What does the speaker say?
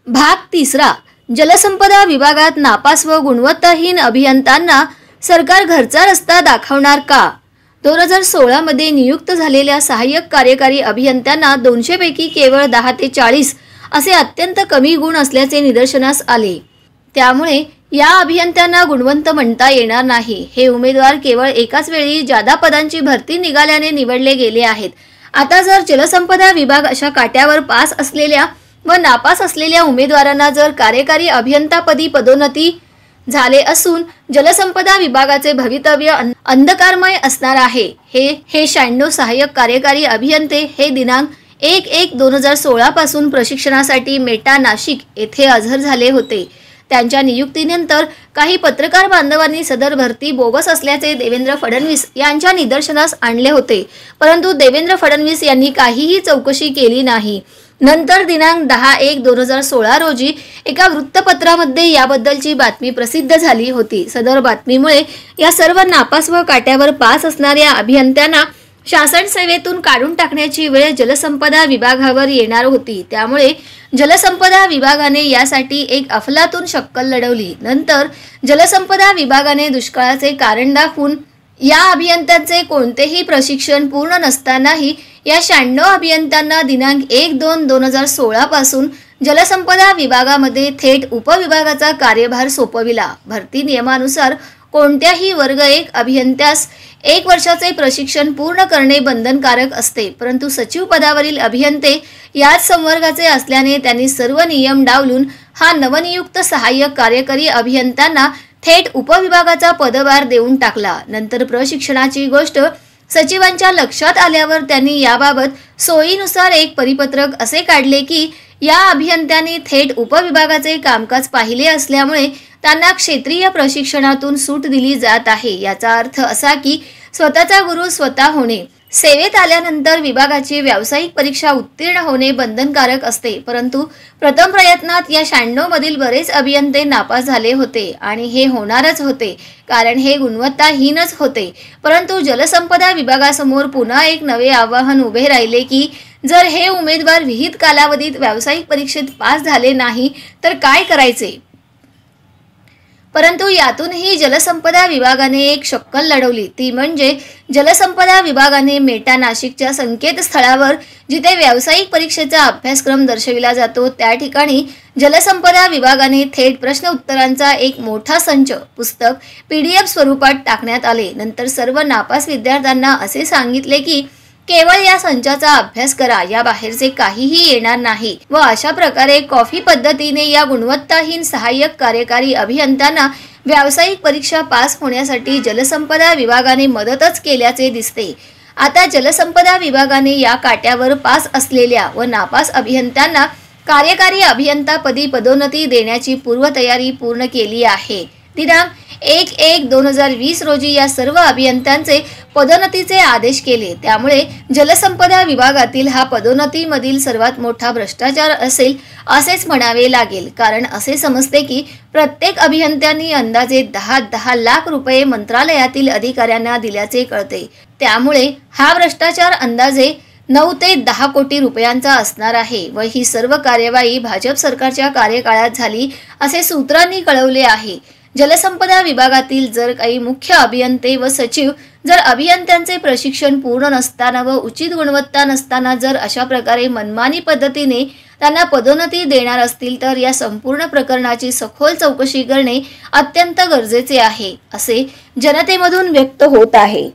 भाग तिसरा. जलसंपदा विभागात नापास व गुणवत्ताहीन अभियंत्यांना सरकार घरचा रस्ता दाखवणार का? 2016 मध्ये नियुक्त झालेल्या सहाय्यक कार्यकारी अभियंत्यांना 200 पैकी केवळ 10 ते 40 असे अत्यंत कमी गुण असल्याचे निदर्शनास आले. त्यामुळे या अभियंत्यांना गुणवंत म्हणता येणार नाही. हे उमेदवार केवळ एकाच वेळी जादा पदांची भरती निघाल्याने निवडले गेले आहेत. आता जर जलसंपदा विभाग अशा काट्यावर पास असलेल्या व नापास असलेल्या उमेदवारांना जर कार्यकारी अभियंतापदी पदोन्नती झाले असून जलसंपदा विभागाचे भवितव्य अंधकारमय असणार आहे. हे 96 सहाय्यक कार्यकारी अभियंते हे दिनांक 1/1/2016 पासून प्रशिक्षणासाठी मेटा नाशिक येथे हजर झाले होते. त्यांच्या नियुक्तीनंतर काही पत्रकार बांधवांनी सदर भरती बोगस असल्याचे देवेंद्र फडणवीस यांच्या निदर्शनास आणले होते. परंतु देवेंद्र फडणवीस यांनी काहीही चौकशी केली नाही. नंतर दिनांक 10/1/2016 रोजी एका वृत्तपत्रामध्ये याबद्दलची बातमी प्रसिद्ध झाली होती. सदर बातमीमुळे या सर्व नापास व काट्यावर पास असणाऱ्या अभियंत्यांना शासन सेवेतून काढून टाकण्याची वेळ जलसंपदा विभागावर येणार होती. त्यामुळे जलसंपदा विभागाने यासाठी एक अफलातून शक्कल लढवली. नंतर जलसंपदा विभागाने दुष्काळाचे कारण दाखवून या अभियंत्यांचे कोणतेही प्रशिक्षण पूर्ण नसतानाही या 96 अभियंत्यांना दिनांक 1/2/2016 पासून जलसंपदा विभागामध्ये थेट उपविभागाचा कार्यभार सोपविला. भरती नियमानुसार कोणत्याही वर्ग 1 अभियंत्यास 1 वर्षाचे प्रशिक्षण पूर्ण करणे बंधनकारक असते. परंतु सचिव पदावरील अभियंते याच संवर्गाचे असल्याने त्यांनी सर्व नियम डावलून हा नवनियुक्त सहाय्यक कार्यकारी अभियंत्यांना थेट उपविभागाचा पदभार देऊन टाकला. नंतर प्रशिक्षणाची गोष्ट सचिवांच्या लक्षात आल्यावर त्यांनी याबाबत सोयीनुसार एक परिपत्रक असे काढले की या अभियंत्यांनी थेट उपविभागाचे कामकाज पाहिले असल्यामुळे त्यांना क्षेत्रीय प्रशिक्षणातून सूट दिली जात आहे. याचा अर्थ असा की स्वतःचा गुरु स्वतः होणे. सेवेत आल्यानंतर विभागाची व्यावसायिक परीक्षा उत्तीर्ण होणे बंधनकारक असते. परंतु प्रथम प्रयत्नात या 96 मधील बरेच अभियंते नापास झाले होते आणि हे होणारच होते कारण हे गुणवत्ताहीनच होते. परंतु जलसंपदा विभागासमोर पुन्हा एक नवे आव्हान उभे राहिले की जर हे उमेदवार विहित कालावधीत व्यावसायिक परीक्षेत पास झाले नाही तर काय करायचे. परंतु यातूनही जलसंपदा विभागाने एक शक्कल लढवली. ती म्हणजे जलसंपदा विभागाने मेटा नाशिकच्या संकेतस्थळावर जिथे व्यावसायिक परीक्षेचा अभ्यासक्रम दर्शविला जातो त्या ठिकाणी जलसंपदा विभागाने थेट प्रश्न उत्तरांचा एक मोठा संच पुस्तक PDF स्वरूपात टाकण्यात आले. नंतर सर्व नापास विद्यार्थ्यांना असे सांगितले की केवळ या संचाचा अभ्यास करा, या बाहेरचे काहीही येणार नाही. व अशा प्रकारे कॉफी पद्धतीने या गुणवत्ताहीन सहाय्यक कार्यकारी अभियंत्यांना व्यावसायिक परीक्षा पास होण्यासाठी जलसंपदा विभागाने मदतच केल्याचे दिसते. आता जलसंपदा विभागाने या काट्यावर पास असलेल्या व नापास अभियंत्यांना कार्यकारी अभियंतापदी पदोन्नती देण्याची पूर्वतयारी पूर्ण केली आहे. दिनांक 1/1/2020 रोजी या सर्व अभियंत्यांचे पदोन्नतीचे आदेश केले. त्यामुळे जलसंपदा विभागातील हा पदोन्नतीमधील सर्वात मोठा भ्रष्टाचार असेल असेच म्हणावे लागेल. कारण असे समजते की प्रत्येक अभियंत्यांनी अंदाजे 10 लाख रुपये मंत्रालयातील अधिकाऱ्यांना दिल्याचे कळते. त्यामुळे हा भ्रष्टाचार अंदाजे 9 ते 10 कोटी रुपयांचा असणार आहे व ही सर्व कार्यवाही भाजप सरकारच्या कार्यकाळात झाली असे सूत्रांनी कळवले आहे. जलसंपदा विभागातील जर काही मुख्य अभियंते व सचिव जर अभियंत्यांचे प्रशिक्षण पूर्ण नसताना व उचित गुणवत्ता नसताना जर अशा प्रकारे मनमानी पद्धतीने त्यांना पदोन्नती देणार असतील तर या संपूर्ण प्रकरणाची सखोल चौकशी करणे अत्यंत गरजेचे आहे असे जनतेमधून व्यक्त होत आहे.